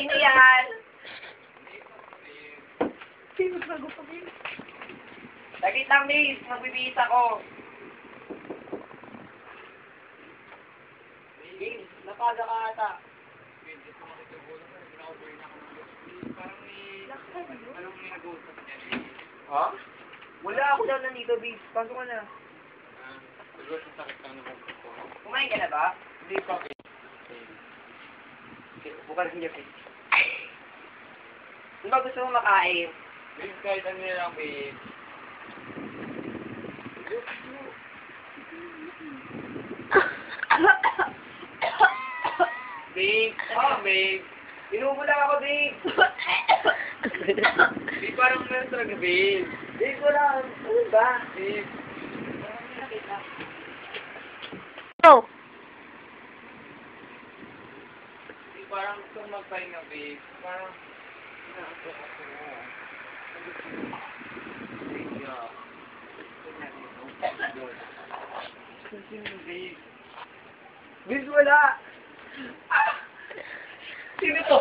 Sino yan? Sino bago pa rin? Saglit lang, miss. Magbibihis ako. Miss, napaga ka ata. Ha? Wala ako daw nandito, miss. Pasok ka na. Kumain ka na ba? Hindi pa. Bukan siya, miss. Ano ba gusto mo makain? Babe, kahit ano na lang, babe. Babe, babe. Inubo lang ako, babe. Babe, parang meron talaga, babe. Babe, wala. Ano ba? Babe. Oh. Babe, parang gusto kong magpahinga, babe. Parang, inaasok ako. Babe, yeah. Babe. Babe, wala. Sino to?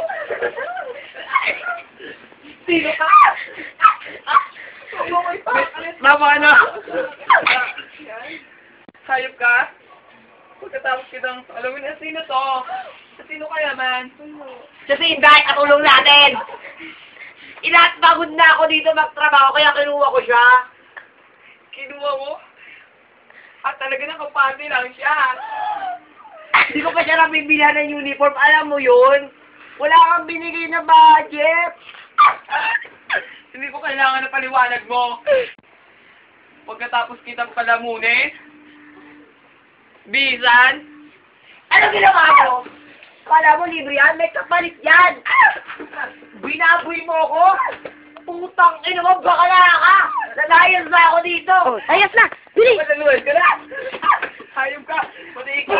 Sino ka? Tama na! Hayop ka? Pagkatapos kitang, alam mo na, sino to? Sino kaya man? Kasi dahil katulong natin. Pagod na ako dito magtrabaho, kaya kinuha ko siya. Kinuha mo? At talaga nakapante lang siya. Hindi ko pa siya nabibilhan ng uniform. Alam mo yun? Wala kang binigay na budget. Hindi ko kailangan na paliwanag mo. Pagkatapos kitang palamunin, bisan, Ano ginawa mo? Kala mo libre yan? May kapalit yan. Binaboy mo ako? Putang ina mo, bakala ka. Nalayas na ako dito. Oh, ayos na. Dili. palaluan ka na. Hayop ka, pati ikaw.